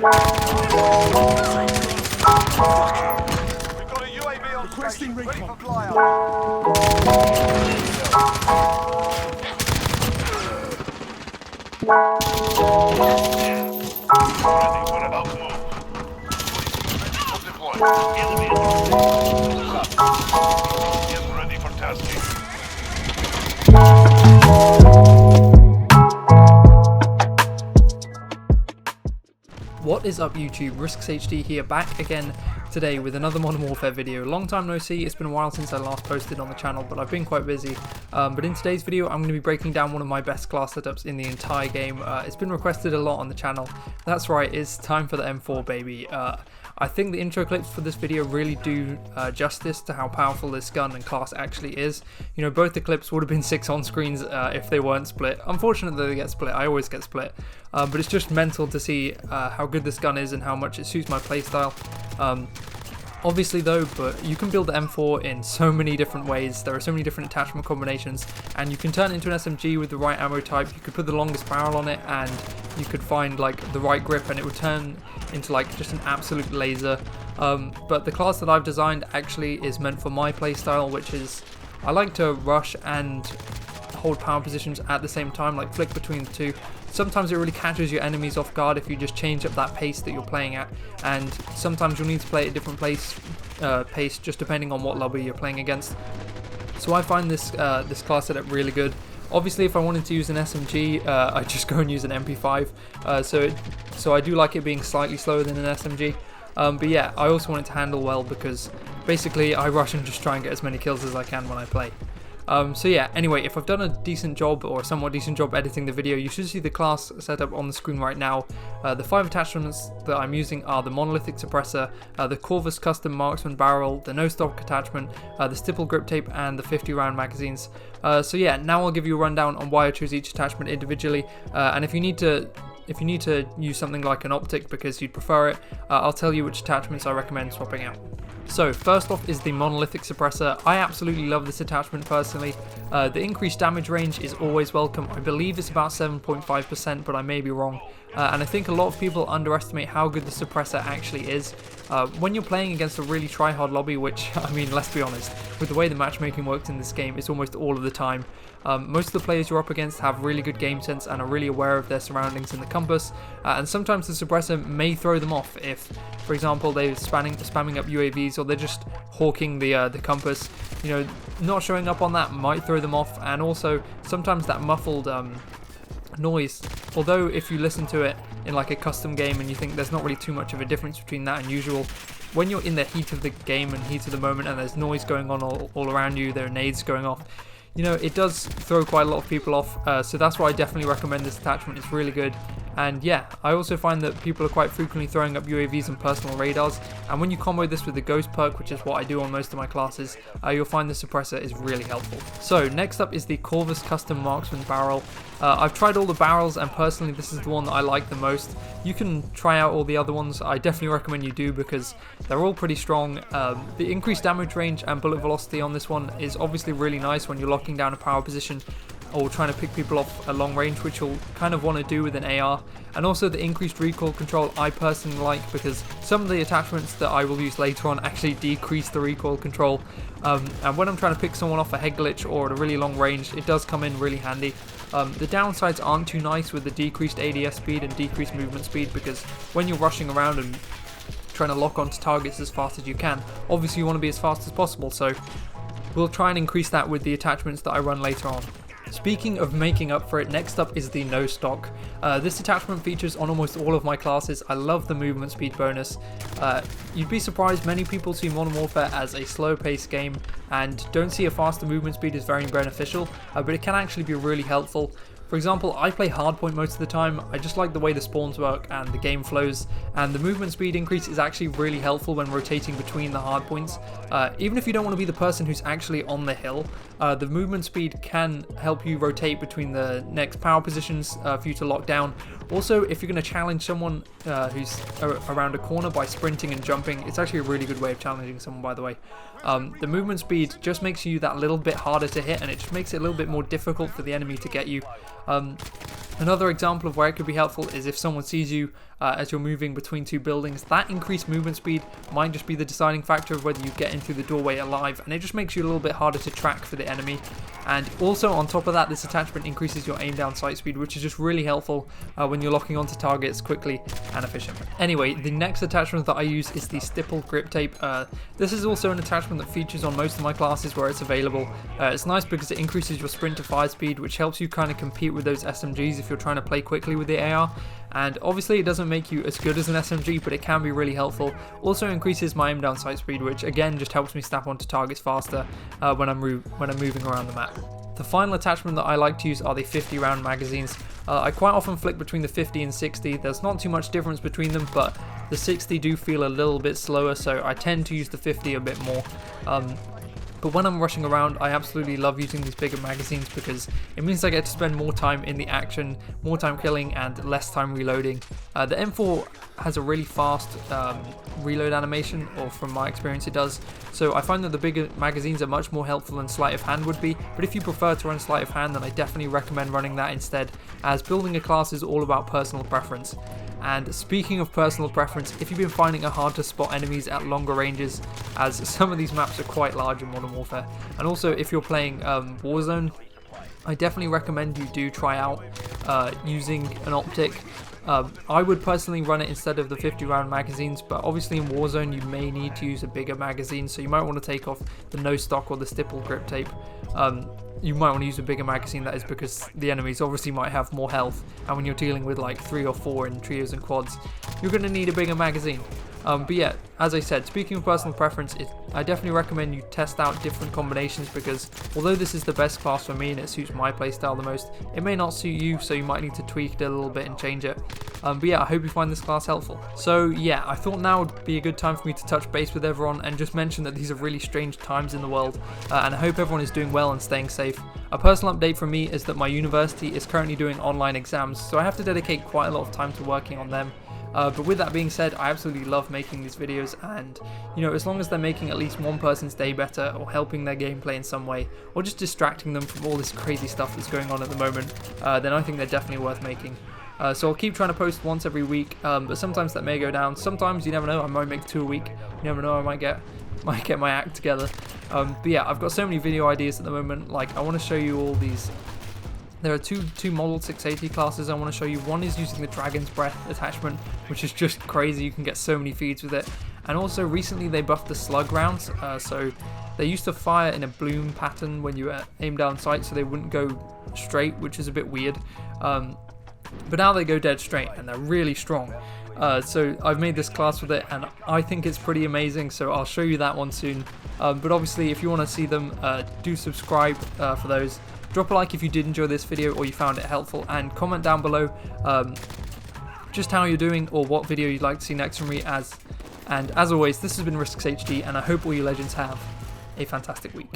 got a UAV on station, ready for flyout. Ready for an up move. Deploy. Get ready for tasking. What is up YouTube, RiskzzHD here, back again today with another Modern Warfare video. Long time no see, it's been a while since I last posted on the channel, but I've been quite busy. But in today's video I'm going to be breaking down one of my best class setups in the entire game. It's been requested a lot on the channel. That's right, it's time for the M4 baby. I think the intro clips for this video really do justice to how powerful this gun and class actually is. You know, both the clips would have been 6 on screens if they weren't split. Unfortunately they get split, I always get split. But it's just mental to see how good this gun is and how much it suits my playstyle. Obviously though, but you can build the M4 in so many different ways. There are so many different attachment combinations, and you can turn it into an SMG with the right ammo type. You could put the longest barrel on it, and you could find like the right grip, and it would turn into like just an absolute laser. But the class that I've designed actually is meant for my playstyle, which is I like to rush and hold power positions at the same time, like flick between the two. Sometimes it really catches your enemies off guard if you just change up that pace that you're playing at, and sometimes you'll need to play at a different pace just depending on what lobby you're playing against. So I find this class setup really good. Obviously if I wanted to use an SMG, I'd just go and use an MP5, so I do like it being slightly slower than an SMG. But yeah, I also want it to handle well because basically I rush and just try and get as many kills as I can when I play. So yeah, anyway, if I've done a decent job or a somewhat decent job editing the video, you should see the class setup on the screen right now. The 5 attachments that I'm using are the monolithic suppressor, the Corvus custom marksman barrel, the no stock attachment, the stippled grip tape, and the 50 round magazines. So yeah, now I'll give you a rundown on why I choose each attachment individually, and if you need to use something like an optic because you'd prefer it, I'll tell you which attachments I recommend swapping out. So first off is the monolithic suppressor. I absolutely love this attachment personally. The increased damage range is always welcome. I believe it's about 7.5%, but I may be wrong. And I think a lot of people underestimate how good the suppressor actually is. When you're playing against a really try-hard lobby, which, I mean, let's be honest, with the way the matchmaking works in this game, it's almost all of the time. Most of the players you're up against have really good game sense and are really aware of their surroundings in the compass, and sometimes the suppressor may throw them off if, for example, they're spamming up UAVs or they're just hawking the compass. You know, not showing up on that might throw them off, and also sometimes that muffled noise, although if you listen to it in like a custom game and you think there's not really too much of a difference between that and usual, when you're in the heat of the game and heat of the moment and there's noise going on all around you, there are nades going off, you know, it does throw quite a lot of people off, so that's why I definitely recommend this attachment. It's really good. And yeah, I also find that people are quite frequently throwing up UAVs and personal radars, and when you combo this with the ghost perk, which is what I do on most of my classes, you'll find the suppressor is really helpful. So next up is the Corvus custom marksman barrel. I've tried all the barrels and personally this is the one that I like the most. You can try out all the other ones, I definitely recommend you do because they're all pretty strong. The increased damage range and bullet velocity on this one is obviously really nice when you're locking down a power position or trying to pick people off at long range, which you'll kind of want to do with an AR. And also the increased recoil control I personally like because some of the attachments that I will use later on actually decrease the recoil control. And when I'm trying to pick someone off a head glitch or at a really long range, it does come in really handy. The downsides aren't too nice with the decreased ADS speed and decreased movement speed because when you're rushing around and trying to lock onto targets as fast as you can, obviously you want to be as fast as possible, so we'll try and increase that with the attachments that I run later on. Speaking of making up for it, next up is the no stock. This attachment features on almost all of my classes. I love the movement speed bonus. You'd be surprised many people see Modern Warfare as a slow paced game and don't see a faster movement speed as very beneficial, but it can actually be really helpful. For example, I play hardpoint most of the time. I just like the way the spawns work and the game flows, and the movement speed increase is actually really helpful when rotating between the hardpoints. Even if you don't want to be the person who's actually on the hill, the movement speed can help you rotate between the next power positions for you to lock down. Also, if you're going to challenge someone who's around a corner by sprinting and jumping, it's actually a really good way of challenging someone, by the way. The movement speed just makes you that little bit harder to hit, and it just makes it a little bit more difficult for the enemy to get you. Another example of where it could be helpful is if someone sees you as you're moving between two buildings. That increased movement speed might just be the deciding factor of whether you get into the doorway alive, and it just makes you a little bit harder to track for the enemy. And also on top of that, this attachment increases your aim down sight speed, which is just really helpful when you're locking onto targets quickly and efficiently. Anyway, the next attachment that I use is the stippled grip tape. This is also an attachment that features on most of my classes where it's available. It's nice because it increases your sprint to fire speed, which helps you kind of compete with those SMGs if you're trying to play quickly with the AR. And obviously it doesn't make you as good as an SMG, but it can be really helpful. Also increases my aim down sight speed, which again just helps me snap onto targets faster when I'm moving around the map. The final attachment that I like to use are the 50 round magazines. I quite often flick between the 50 and 60. There's not too much difference between them, but the 60 do feel a little bit slower, so I tend to use the 50 a bit more. But when I'm rushing around, I absolutely love using these bigger magazines because it means I get to spend more time in the action, more time killing, and less time reloading. The M4 has a really fast reload animation, or from my experience it does, so I find that the bigger magazines are much more helpful than sleight of hand would be. But if you prefer to run sleight of hand, then I definitely recommend running that instead, as building a class is all about personal preference. And speaking of personal preference, if you've been finding it hard to spot enemies at longer ranges, as some of these maps are quite large in Modern Warfare, and also if you're playing Warzone, I definitely recommend you do try out using an optic. I would personally run it instead of the 50 round magazines, but obviously in Warzone you may need to use a bigger magazine, so you might want to take off the no stock or the stippled grip tape. You might want to use a bigger magazine, that is because the enemies obviously might have more health, and when you're dealing with like 3 or 4 in trios and quads, you're going to need a bigger magazine. But yeah, as I said, speaking of personal preference, I definitely recommend you test out different combinations, because although this is the best class for me and it suits my playstyle the most, it may not suit you, so you might need to tweak it a little bit and change it. But yeah, I hope you find this class helpful. So yeah, I thought now would be a good time for me to touch base with everyone and just mention that these are really strange times in the world, and I hope everyone is doing well and staying safe. A personal update from me is that my university is currently doing online exams, so I have to dedicate quite a lot of time to working on them. But with that being said, I absolutely love making these videos, and you know, as long as they're making at least one person's day better, or helping their gameplay in some way, or just distracting them from all this crazy stuff that's going on at the moment, then I think they're definitely worth making. So I'll keep trying to post once every week, but sometimes that may go down. Sometimes, you never know, I might make 2 a week. You never know, I might get my act together. But yeah, I've got so many video ideas at the moment. Like, I want to show you all these. There are two model 680 classes I want to show you. One is using the Dragon's Breath attachment, which is just crazy. You can get so many feeds with it. And also recently they buffed the slug rounds, so they used to fire in a bloom pattern when you aim down sight, so they wouldn't go straight, which is a bit weird. But now they go dead straight and they're really strong. So I've made this class with it and I think it's pretty amazing, so I'll show you that one soon. But obviously if you want to see them, do subscribe for those. Drop a like if you did enjoy this video or you found it helpful, and comment down below just how you're doing or what video you'd like to see next from me. And as always, this has been RiskzzHD, and I hope all you legends have a fantastic week.